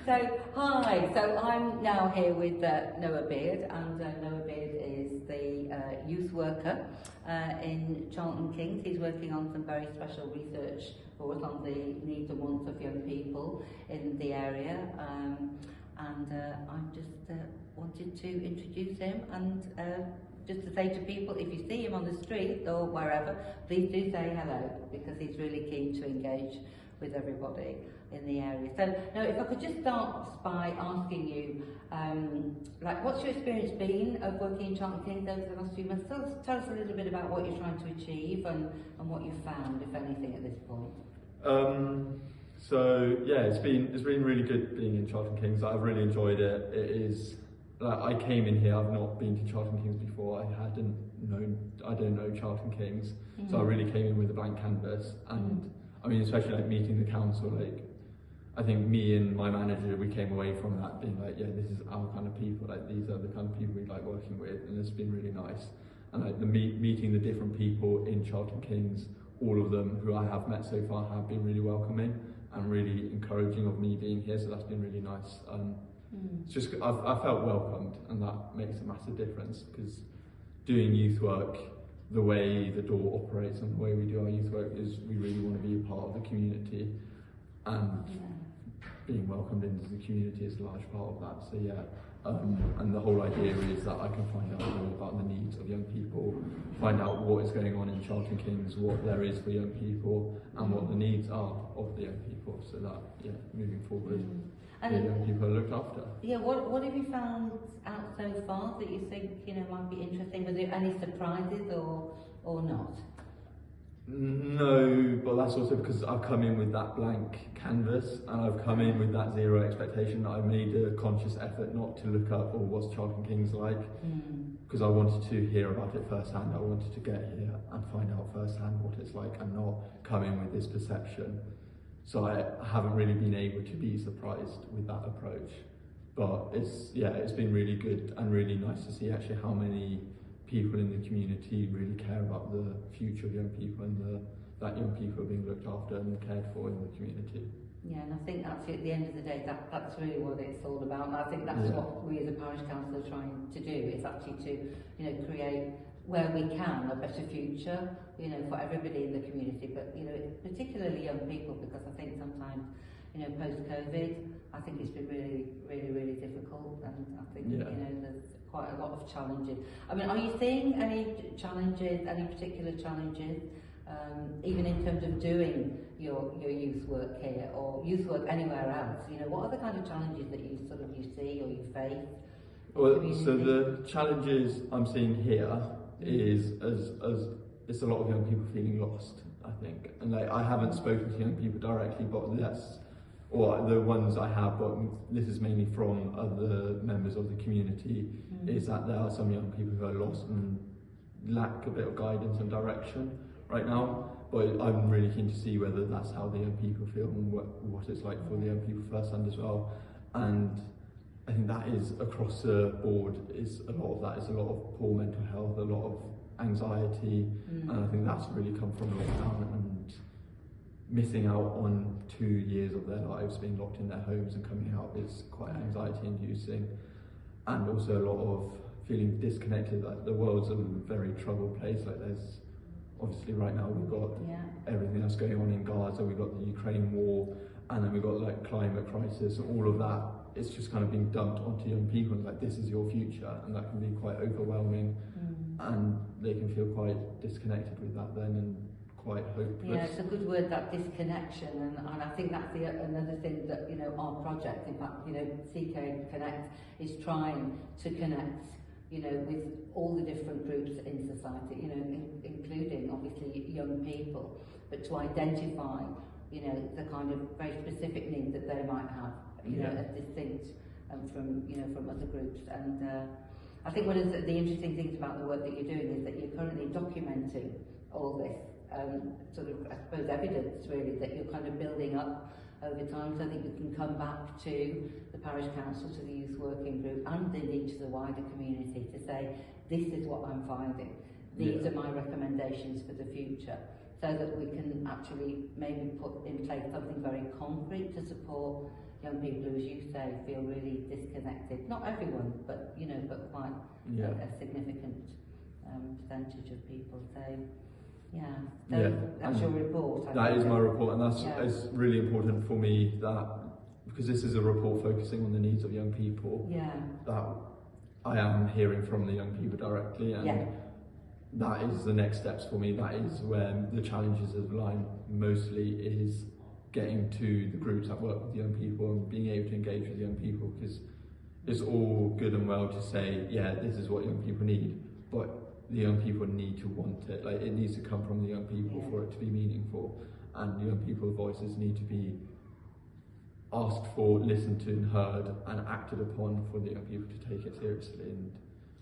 So, hi, so I'm now here with Noah Beard, and Noah Beard is the youth worker in Charlton Kings. He's working on some very special research for us on the needs and wants of young people in the area, and I just wanted to introduce him and just to say to people, if you see him on the street or wherever, please do say hello, because he's really keen to engage with everybody in the area. So now, if I could just start by asking you, like, what's your experience been of working in Charlton Kings over the last few months? Tell us a little bit about what you're trying to achieve and what you've found, if anything, at this point. So yeah, it's been really good being in Charlton Kings. I've really enjoyed it. It is, like, I came in here, I've not been to Charlton Kings before. I didn't know Charlton Kings, so I really came in with a blank canvas. And I mean, especially like meeting the council, like, I think me and my manager, we came away from that being like, yeah, this is our kind of people, like these are the kind of people we like working with, and it's been really nice. And like meeting the different people in Charlton Kings, all of them who I have met so far have been really welcoming and really encouraging of me being here, so that's been really nice. It's just, I felt welcomed, and that makes a massive difference, because doing youth work, the way the door operates and the way we do our youth work is we really want to be a part of the community, and being welcomed into the community is a large part of that. So yeah, and the whole idea is that I can find out more about the needs of young people, find out what is going on in Charlton Kings, what there is for young people, and what the needs are of the young people, so that, yeah, moving forward, the young people are looked after. Yeah, what have you found out so far that you think, you know, might be interesting? Was there any surprises or not? No, but that's also because I've come in with that blank canvas, and I've come in with that zero expectation. I made a conscious effort not to look up, what's Charlton Kings like, because I wanted to hear about it firsthand. I wanted to get here and find out firsthand what it's like, and not come in with this perception. So I haven't really been able to be surprised with that approach. But it's been really good and really nice to see actually how many people in the community really care about the future of young people, and that young people are being looked after and cared for in the community. Yeah, and I think actually at the end of the day, that's really what it's all about. And I think that's what we as a parish council are trying to do, is actually to, you know, create, where we can, a better future, you know, for everybody in the community, but, you know, particularly young people, because I think sometimes, you know, post-COVID, I think it's been really difficult, and I think, you know, there's quite a lot of challenges. I mean, are you seeing any challenges, any particular challenges, even in terms of doing your youth work here, or youth work anywhere else? You know, what are the kind of challenges that you see or you face? Well, so the challenges I'm seeing here is as it's a lot of young people feeling lost, I think. And like, I haven't spoken to young people directly, but the ones I have, but this is mainly from other members of the community, is that there are some young people who are lost and lack a bit of guidance and direction right now. But I'm really keen to see whether that's how the young people feel, and what it's like for the young people firsthand as well. And I think that is across the board, is a lot of that is a lot of poor mental health, a lot of anxiety, and I think that's really come from lockdown and missing out on 2 years of their lives being locked in their homes, and coming out is quite anxiety inducing, and also a lot of feeling disconnected. Like, the world's a very troubled place. Like, there's obviously right now we've got everything that's going on in Gaza, we've got the Ukraine war, and then we've got like climate crisis, and all of that, it's just kind of being dumped onto young people, and like, this is your future, and that can be quite overwhelming, and they can feel quite disconnected with that then, and quite hopeless. Yeah, it's a good word, that disconnection, and I think that's another thing that, you know, our project, in fact, you know, CK Connect is trying to connect, you know, with all the different groups in society, you know, including obviously young people, but to identify, you know, the kind of very specific needs that they might have, you know, as distinct from, you know, from other groups. And I think one of the interesting things about the work that you're doing is that you're currently documenting all this sort of, I suppose, evidence really that you're kind of building up over time. So I think you can come back to the Parish Council, to the Youth Working Group, and indeed to the wider community to say, this is what I'm finding, these are my recommendations for the future, so that we can actually maybe put in place something very concrete to support young people who, as you say, feel really disconnected. Not everyone, but you know, but quite a significant percentage of people. So that's your report. That is my report, and that's it's really important for me that, because this is a report focusing on the needs of young people, that I am hearing from the young people directly, and that is the next steps for me. That is where the challenges of line mostly is getting to the groups that work with young people and being able to engage with young people, because it's all good and well to say, this is what young people need, but the young people need to want it. Like, it needs to come from the young people for it to be meaningful, and young people's voices need to be asked for, listened to and heard and acted upon for the young people to take it seriously. And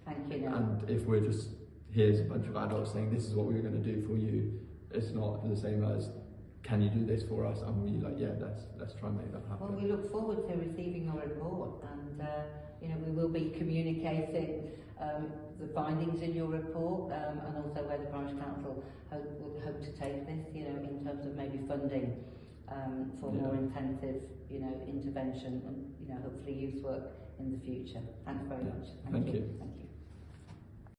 thank you. And if we're just, here's a bunch of adults saying this is what we're going to do for you, it's not the same as, can you do this for us? And we let's try and make that happen. Well, we look forward to receiving your report, and we will be communicating the findings in your report, and also where the Parish Council would hope to take this, in terms of maybe funding for more intensive, intervention and, hopefully youth work in the future. Thanks very much. Thank you. Thank you.